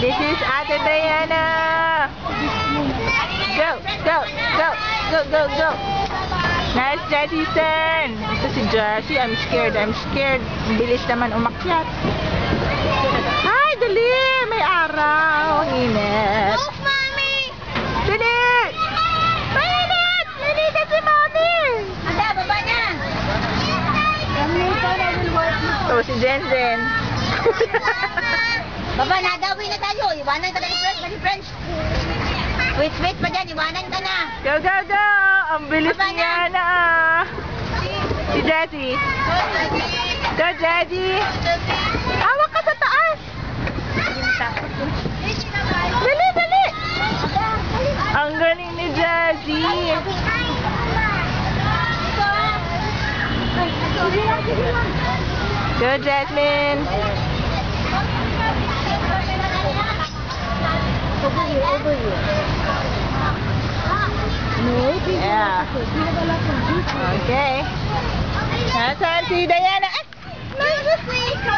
This is Ate Diana. Go, go, go, go, go, go. Nice, Jessie turn. Ito si Jessie. I'm scared. I'm scared. Ang bilis naman umakyat. Hi, dali. May araw. Ang init. Move, Mommy! Dali. Mainit. Mainit si Mommy. Anda, baba na! Ito si Jen. Baba na, dawin na tayo. Iwanan ka na ni French. Wait pa dyan. Iwanan ka na. Go, go, go. Ang bilis Baba niya na. Si Jessie. Go, Jessie. Hawak ka sa taas. Dali, dali. Ang galing ni Jessie. Go, Jasmine. Over here. Yeah. Okay. Nasaan si Diana? Ah!